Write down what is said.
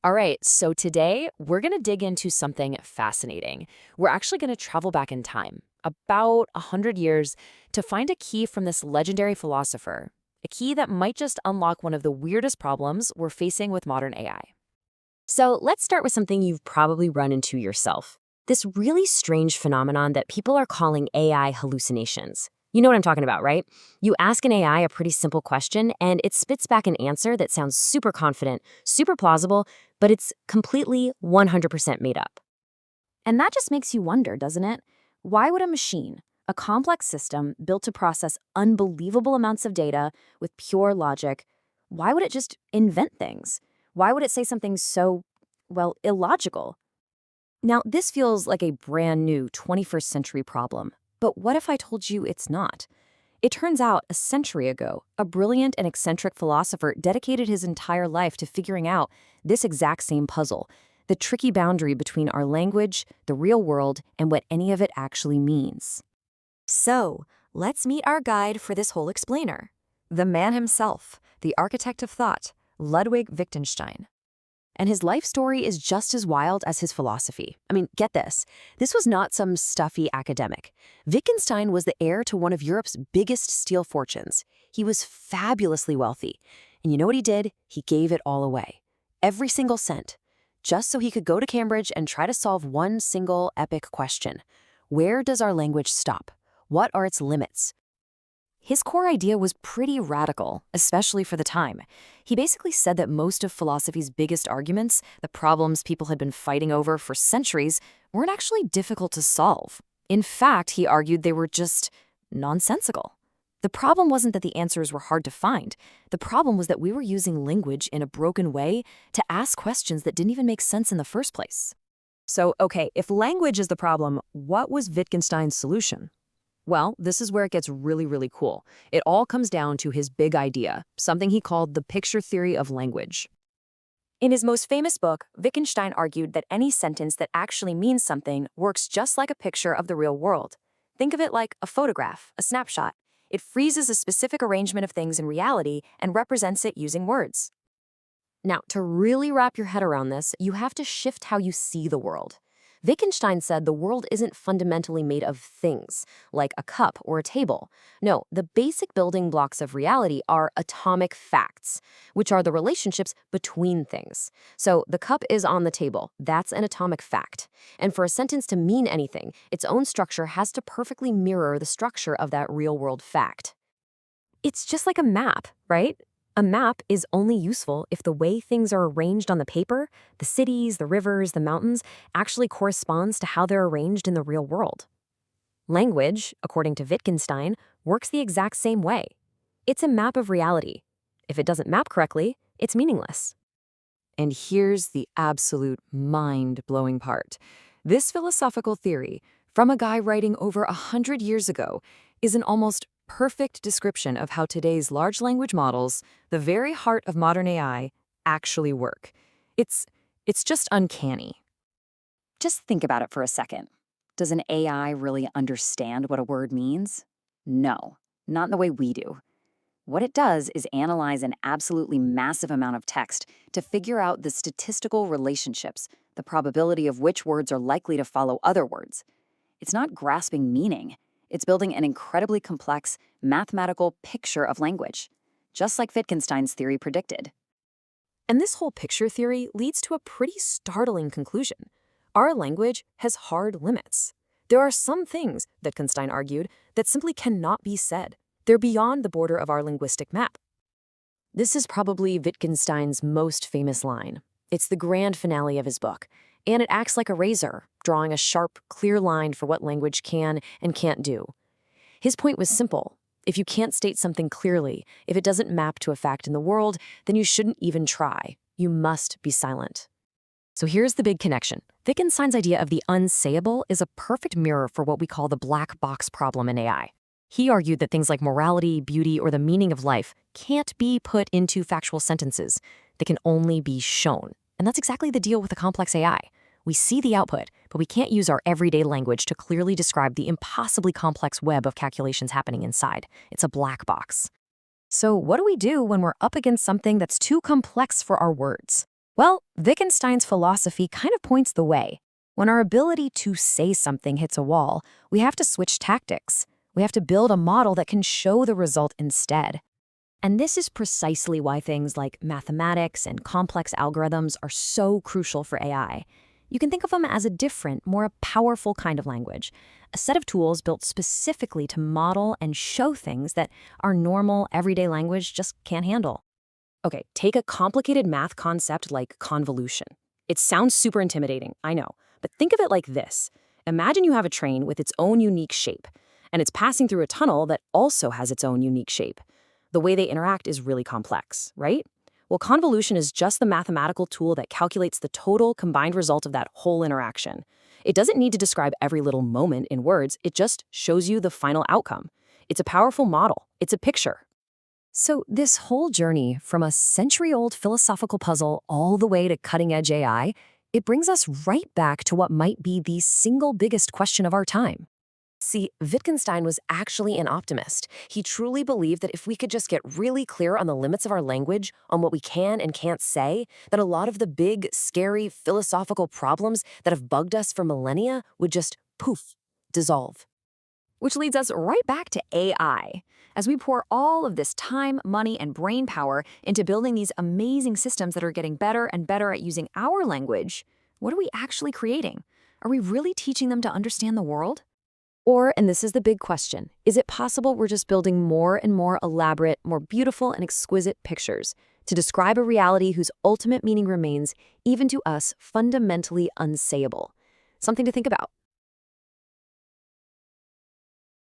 All right, so today we're going to dig into something fascinating. We're actually going to travel back in time, about 100 years, to find a key from this legendary philosopher, a key that might just unlock one of the weirdest problems we're facing with modern AI. So let's start with something you've probably run into yourself. This really strange phenomenon that people are calling AI hallucinations. You know what I'm talking about, right? You ask an AI a pretty simple question, and it spits back an answer that sounds super confident, super plausible, but it's completely 100% made up. And that just makes you wonder, doesn't it? Why would a machine, a complex system built to process unbelievable amounts of data with pure logic, why would it just invent things? Why would it say something so, well, illogical? Now, this feels like a brand new 21st century problem. But what if I told you it's not? It turns out a century ago, a brilliant and eccentric philosopher dedicated his entire life to figuring out this exact same puzzle, the tricky boundary between our language, the real world, and what any of it actually means. So, let's meet our guide for this whole explainer. The man himself, the architect of thought, Ludwig Wittgenstein. And his life story is just as wild as his philosophy. I mean, get this. This was not some stuffy academic. Wittgenstein was the heir to one of Europe's biggest steel fortunes. He was fabulously wealthy. And you know what he did? He gave it all away. Every single cent. Just so he could go to Cambridge and try to solve one single epic question. Where does our language stop? What are its limits? His core idea was pretty radical, especially for the time. He basically said that most of philosophy's biggest arguments, the problems people had been fighting over for centuries, weren't actually difficult to solve. In fact, he argued they were just nonsensical. The problem wasn't that the answers were hard to find. The problem was that we were using language in a broken way to ask questions that didn't even make sense in the first place. So, okay, if language is the problem, what was Wittgenstein's solution? Well, this is where it gets really, really cool. It all comes down to his big idea, something he called the picture theory of language. In his most famous book, Wittgenstein argued that any sentence that actually means something works just like a picture of the real world. Think of it like a photograph, a snapshot. It freezes a specific arrangement of things in reality and represents it using words. Now, to really wrap your head around this, you have to shift how you see the world. Wittgenstein said the world isn't fundamentally made of things, like a cup or a table. No, the basic building blocks of reality are atomic facts, which are the relationships between things. So the cup is on the table. That's an atomic fact. And for a sentence to mean anything, its own structure has to perfectly mirror the structure of that real-world fact. It's just like a map, right? A map is only useful if the way things are arranged on the paper, the cities, the rivers, the mountains, actually corresponds to how they're arranged in the real world. Language, according to Wittgenstein, works the exact same way. It's a map of reality. If it doesn't map correctly, it's meaningless. And here's the absolute mind-blowing part. This philosophical theory, from a guy writing over 100 years ago, is an almost perfect description of how today's large language models, the very heart of modern AI, actually work. It's just uncanny. Just think about it for a second. Does an AI really understand what a word means? No, not in the way we do. What it does is analyze an absolutely massive amount of text to figure out the statistical relationships, the probability of which words are likely to follow other words. It's not grasping meaning. It's building an incredibly complex, mathematical picture of language, just like Wittgenstein's theory predicted. And this whole picture theory leads to a pretty startling conclusion. Our language has hard limits. There are some things, Wittgenstein argued, that simply cannot be said. They're beyond the border of our linguistic map. This is probably Wittgenstein's most famous line. It's the grand finale of his book, and it acts like a razor, drawing a sharp, clear line for what language can and can't do. His point was simple. If you can't state something clearly, if it doesn't map to a fact in the world, then you shouldn't even try. You must be silent. So here's the big connection. Wittgenstein's idea of the unsayable is a perfect mirror for what we call the black box problem in AI. He argued that things like morality, beauty, or the meaning of life can't be put into factual sentences. They can only be shown. And that's exactly the deal with a complex AI. We see the output, but we can't use our everyday language to clearly describe the impossibly complex web of calculations happening inside. It's a black box. So what do we do when we're up against something that's too complex for our words? Well, Wittgenstein's philosophy kind of points the way. When our ability to say something hits a wall, we have to switch tactics. We have to build a model that can show the result instead. And this is precisely why things like mathematics and complex algorithms are so crucial for AI. You can think of them as a different, more powerful kind of language, a set of tools built specifically to model and show things that our normal, everyday language just can't handle. Okay, take a complicated math concept like convolution. It sounds super intimidating, I know, but think of it like this. Imagine you have a train with its own unique shape, and it's passing through a tunnel that also has its own unique shape. The way they interact is really complex, right? Well, convolution is just the mathematical tool that calculates the total combined result of that whole interaction. It doesn't need to describe every little moment in words, it just shows you the final outcome. It's a powerful model. It's a picture. So this whole journey from a century-old philosophical puzzle all the way to cutting-edge AI, it brings us right back to what might be the single biggest question of our time. See, Wittgenstein was actually an optimist. He truly believed that if we could just get really clear on the limits of our language, on what we can and can't say, that a lot of the big, scary, philosophical problems that have bugged us for millennia would just, poof, dissolve. Which leads us right back to AI. As we pour all of this time, money, and brain power into building these amazing systems that are getting better and better at using our language, what are we actually creating? Are we really teaching them to understand the world? Or, and this is the big question, is it possible we're just building more and more elaborate, more beautiful and exquisite pictures to describe a reality whose ultimate meaning remains, even to us, fundamentally unsayable? Something to think about.